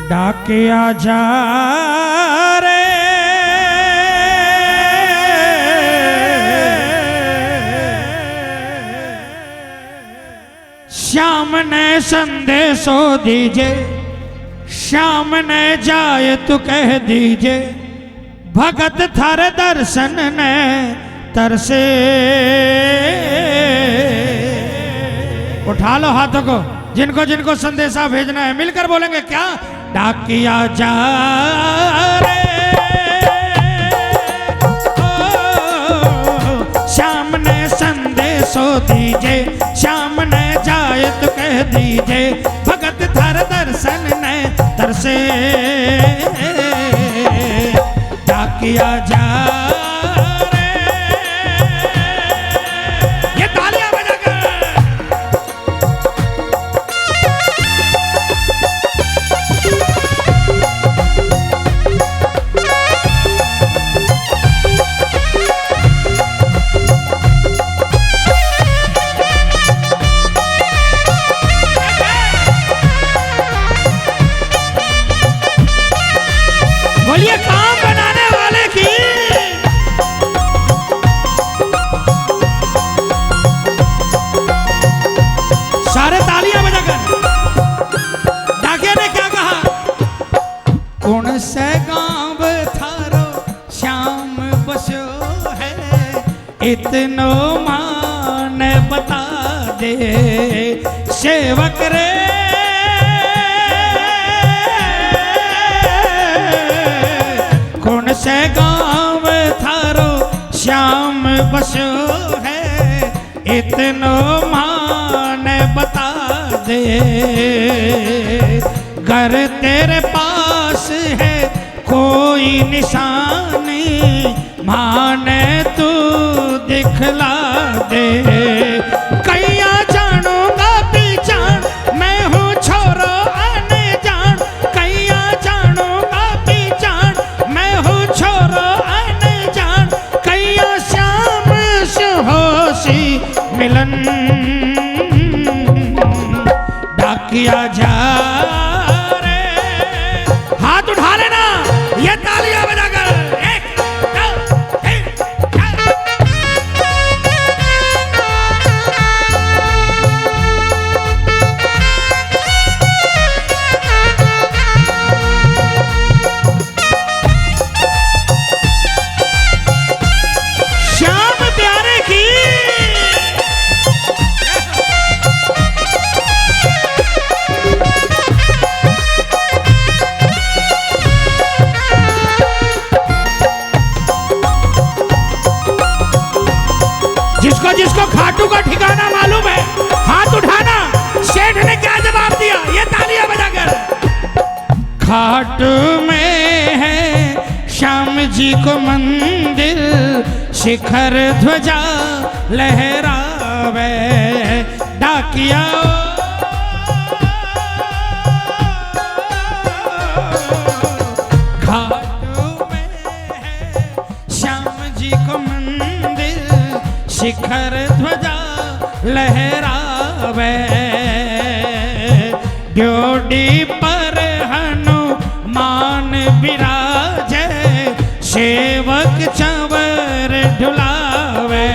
डाकिया जा रे श्याम ने संदेशो दीजे, श्याम ने जाए तो कह दीजे, भगत थार दर्शन ने तरसे। उठा लो हाथों को, जिनको जिनको संदेशा भेजना है मिलकर बोलेंगे क्या? डाकिया जा रे श्याम ने संदेशो दीजे, श्याम ने जाए तो कह दीजे, भगत थार दर्शन ने तरसे। डाकिया जा इतनो मान बता दे सेवक रे, कौन से गांव थारो श्याम बसो है, इतनो मान बता दे। घर तेरे पास है कोई निशानी, माने तू दिखला दे। कैया जानूंगा पहचान, मैं हूँ छोरो आने जान, कैया जानूंगा पहचान, मैं हूँ छोरो आने जान, कैया श्याम सुहोसी मिलन। डाकिया जा रे, हाथ उठा लेना, ये तालियां बजाकर। जिसको जिसको खाटू का ठिकाना मालूम है हाथ उठाना। सेठ ने क्या जवाब दिया, ये तालियां बजाकर। खाटू में है श्याम जी को मंदिर, शिखर ध्वजा लहरावे। डाकिया खाटू में है श्याम जी को मंदिर, शिखर ध्वजा लहरावे। ड्योढ़ी पर हनुमान विराजे, सेवक चंवर ढुलावे।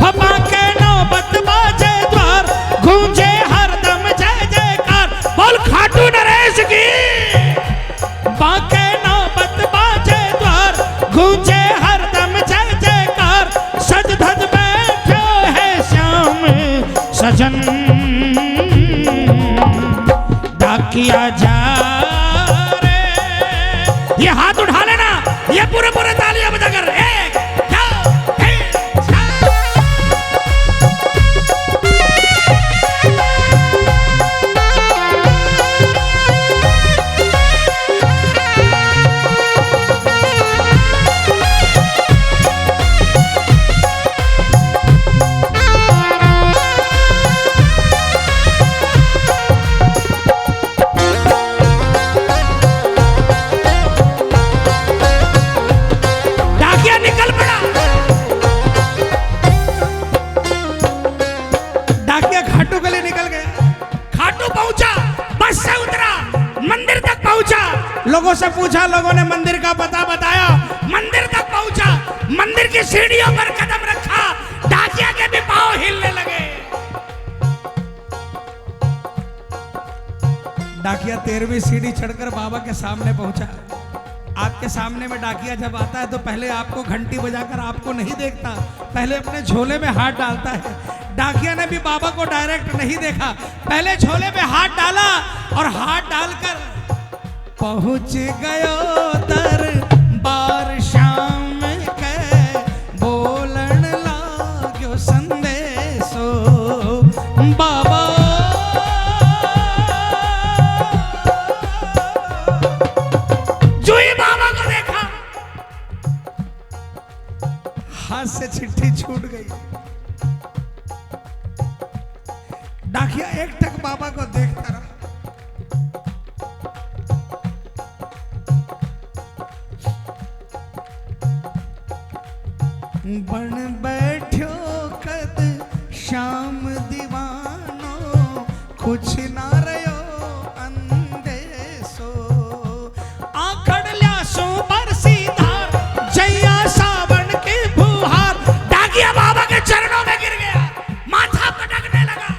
फपा के नौबत बाजे द्वार, गूंजे हरदम जय जयकार। बोल खाटू नरेश की। बाके नौबत बाजे द्वार, गूंजे हरदम जय जयकार। सज धज बैठो है श्याम सजन। डाकिया जा रे, ये हाथ उठा लेना, ये पूरे पूरे तालियां बजाकर। एक दो तीन चार। लोगों से पूछा, लोगों ने मंदिर का पता बताया, मंदिर तक पहुंचा, मंदिर की सीढ़ियों पर कदम रखा, डाकिया के भी पांव हिलने लगे। डाकिया 13वीं सीढ़ी चढ़कर बाबा के सामने पहुंचा। आपके सामने में डाकिया जब आता है तो पहले आपको घंटी बजाकर आपको नहीं देखता, पहले अपने झोले में हाथ डालता है। डाकिया ने भी बाबा को डायरेक्ट नहीं देखा, पहले झोले में हाथ डाला और हाथ डालकर पहुंच गयो दरबार श्याम के, बोलन लाग्यो संदेशो बाबा। जुई बाबा को देखा, हाथ से चिट्ठी छूट गई। डाकिया एकटक बाबा को देखता रहा। बन बैठो कद श्याम दीवानो, कुछ ना रयो अंदेशो, आखड़ ल्यासो बरसी धार, जैया सावन के फुहार। डाकिया बाबा के चरणों में गिर गया, माथा पटकने लगा।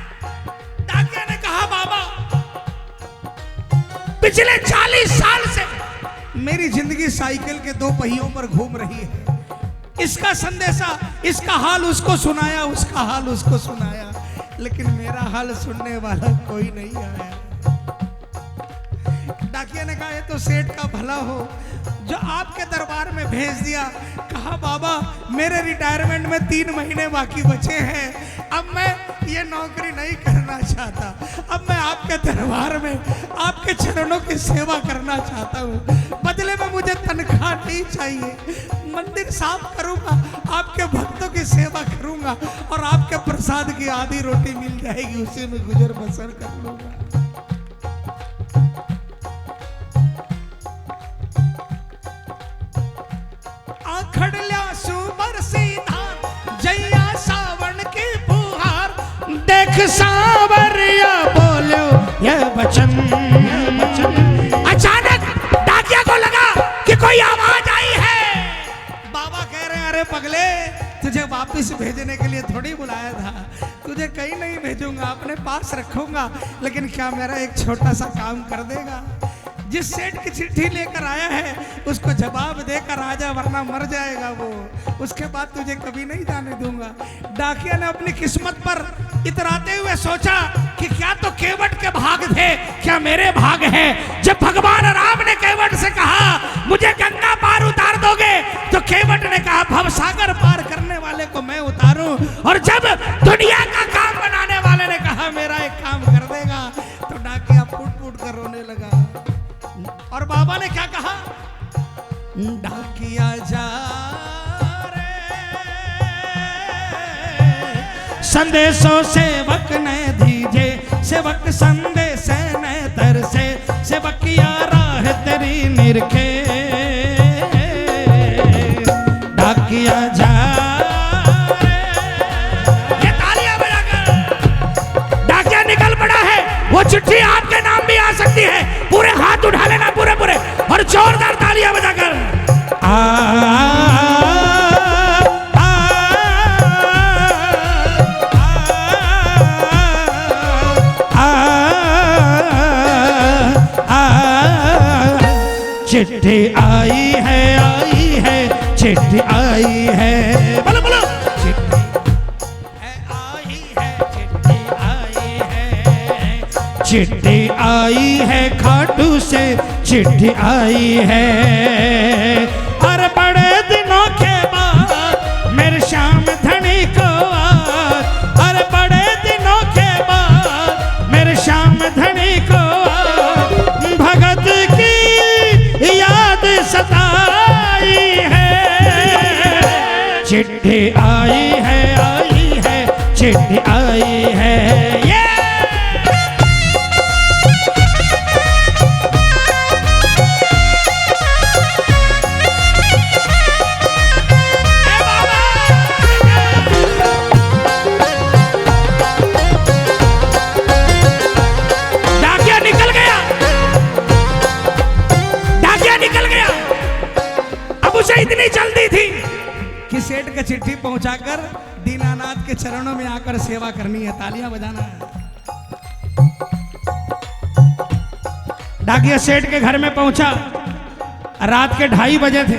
डाकिया ने कहा, बाबा पिछले 40 साल से मेरी जिंदगी साइकिल के 2 पहियों पर घूम रही है। इसका संदेशा, इसका हाल उसको सुनाया, उसका हाल उसको सुनाया, लेकिन मेरा हाल सुनने वाला कोई नहीं आया। डाकिया ने कहा, ये तो सेठ का भला हो जो आपके दरबार में भेज दिया। कहा, बाबा मेरे रिटायरमेंट में 3 महीने बाकी बचे हैं, अब मैं ये नौकरी नहीं करना चाहता, अब मैं आपके दरबार में आपके चरणों की सेवा करना चाहता हूँ। बदले में मुझे तनख्वाह नहीं चाहिए, मंदिर साफ करूंगा, आपके भक्तों की सेवा करूंगा और आपके प्रसाद की आधी रोटी मिल जाएगी, उसी में गुजर बसर कर लूंगा। आखड़ ल्यासु बरसी धार, जैया सावन की फुहार। देख सांवरिया बोलो ये वचन। अचानक डाकिया को लगा कि कोई आवाज आई है। बाबा कह रहे हैं, अरे पगले, तुझे वापस भेजने के लिए थोड़ी बुलाया था, तुझे कहीं नहीं भेजूंगा, अपने पास रखूंगा, लेकिन क्या मेरा एक छोटा सा काम कर देगा? जिस सेठ की चिट्ठी लेकर आया है उसको जवाब देकर आजा, वरना मर जाएगा वो, उसके बाद तुझे कभी नहीं जाने दूंगा। डाकिया ने अपनी किस्मत पर इतराते हुए सोचा कि क्या तो केवट के भाग थे, क्या मेरे भाग हैं। जब भगवान राम ने केवट से कहा मुझे गंगा पार उतार दोगे, तो केवट ने कहा भवसागर पार करने वाले को मैं उतारूं। और जब दुनिया का काम बनाने वाले ने कहा मेरा एक काम कर देगा, तो डाकिया फूट फूट कर रोने लगा। और बाबा ने क्या कहा? डाकिया जा रे, संदेशों सेवक ने दीजे, सेवक संदेश ने तरसे, सेवकिया राह तेरी निरखे। डाकिया जा रे, ये तालियां बजाकर डाकिया निकल पड़ा है। वो चिट्ठी आपके नाम भी आ सकती है, पूरे हाथ उठा लेना, पूरे पूरे, और जोरदार तालियां बजाकर। चिट्ठी आई है, चिट्ठी आई है, बोलो बोलो, चिट्ठी आई है, चिट्ठी आई है, चिट्ठी आई है, खाटू से चिट्ठी आई है। हर बड़े दिनों के बाद मेरे श्याम धनी को, हर बड़े दिनों के बाद मेरे श्याम धनी को भगत की याद सताई है। चिट्ठी आई है, चिट्ठी आई है। पहुंचाकर दीनानाथ के चरणों में आकर सेवा करनी है, तालियां बजाना है। डाकिया सेठ के घर में पहुंचा, रात के 2:30 बजे थे।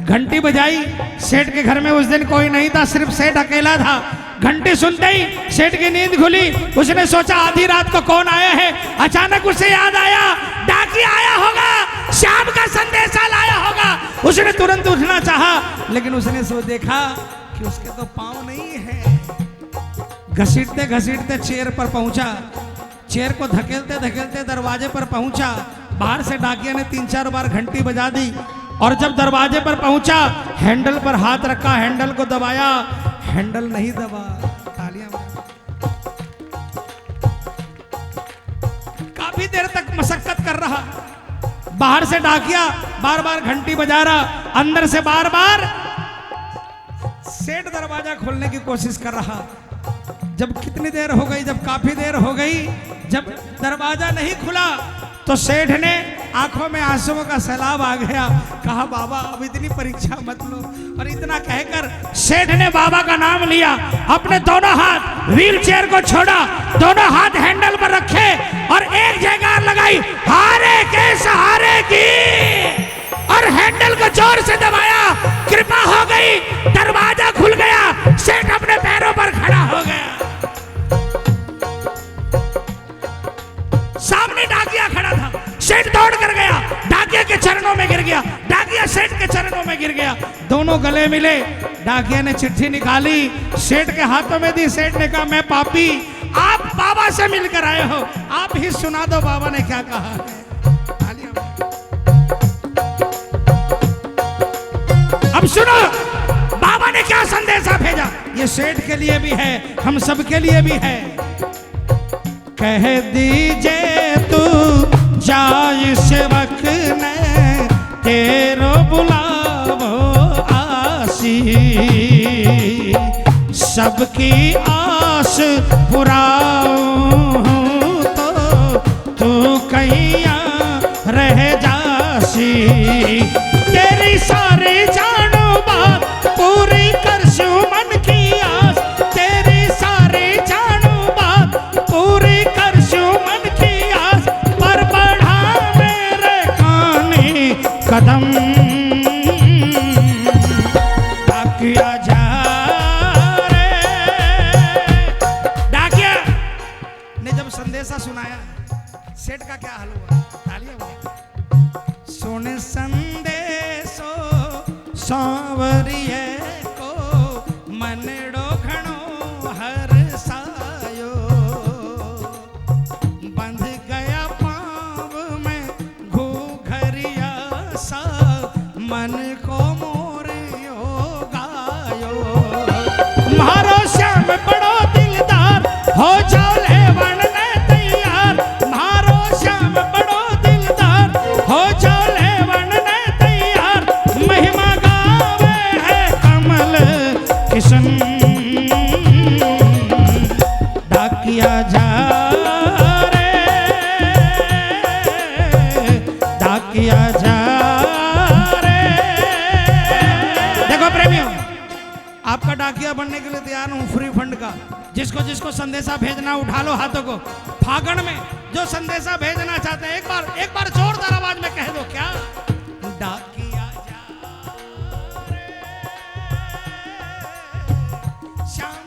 घंटी बजाई, सेठ के घर में उस दिन कोई नहीं था, सिर्फ सेठ अकेला था। घंटी सुनते ही सेठ की नींद खुली। उसने सोचा आधी रात को कौन आया है। अचानक उसे याद आया डाकिया आया होगा, शाम का संदेशा लाया होगा। उसने तुरंत उठना चाहा, लेकिन उसने देखा कि उसके तो पांव नहीं है। घसीटते घसीटते चेयर पर पहुंचा, चेयर को धकेलते धकेलते दरवाजे पर पहुंचा। बाहर से डाकिया ने 3-4 बार घंटी बजा दी और जब दरवाजे पर पहुंचा, हैंडल पर हाथ रखा, हैंडल को दबाया, हैंडल नहीं दबा। तालियां। काफी देर तक मशक्कत कर रहा। बाहर से डाकिया बार बार घंटी बजा रहा, अंदर से बार बार सेठ दरवाजा खोलने की कोशिश कर रहा। जब कितनी देर हो गई, जब काफी देर हो गई, जब दरवाजा नहीं खुला तो सेठ ने आंखों में आंसुओं का सैलाब आ गया। कहा बाबा अब इतनी परीक्षा मत लो। और इतना कहकर सेठ ने बाबा का नाम लिया, अपने दोनों हाथ व्हील चेयर को छोड़ा, दोनों हाथ हैंडल पर रखे और एक जयकार लगाई, हारे के सहारे की, और हैंडल को जोर से दबाया। कृपा हो गई, दरवाजा खुल गया, सेठ अपने पैरों पर खड़ा हो गया। सामने डाकिया खड़ा था, सेठ दौड़ कर गया, डाकिया के चरणों में गिर गया, डाकिया सेठ के चरणों में गिर गया। दोनों गले मिले। डाकिया ने चिट्ठी निकाली, सेठ के हाथों में दी। सेठ ने कहा मैं पापी, आप बाबा से मिलकर आए हो, आप ही सुना दो बाबा ने क्या कहा है। अब सुनो बाबा ने क्या संदेशा भेजा। ये सेठ के लिए भी है, हम सब के लिए भी है। कह दीजिए तू जाय सेवक ने तेरो बुलावो आसी, सबकी आस पुराऊं तो तू कहिया रह जासी। तेरी सारी जानो बात पूरी करशू मन की आस, तेरी सारी जानो बात पूरी करशू मन की आस, पर बढ़ा मेरे कानी कदम डाकिया जा रे। डाकिया ने जब संदेशा सुनाया, सेठ का क्या हाल हुआ। तालियां बजाओ। सुन संदेशो सांवरिये को मनड़ो घणो हरसायो, बंध गया पाँव में घूघरिया सा, मन को मोरियो गायो। मारो श्याम बड़ो दिलदार, हो जाओ लेवन ने तैयार। मारो श्याम बड़ो दिलदार, हो जाओ लेवन ने तैयार। महिमा गावे है कमल किशन, डाकिया जा रे, डाकिया जा रे। देखो प्रेमियों, आपका डाकिया बनने के लिए तैयार हूं, फ्री फंड का। जिसको जिसको संदेशा भेजना उठा लो हाथों को। फागण में जो संदेशा भेजना चाहते हैं एक बार जोरदार आवाज में कह दो क्या। डाकिया जा रे, श्याम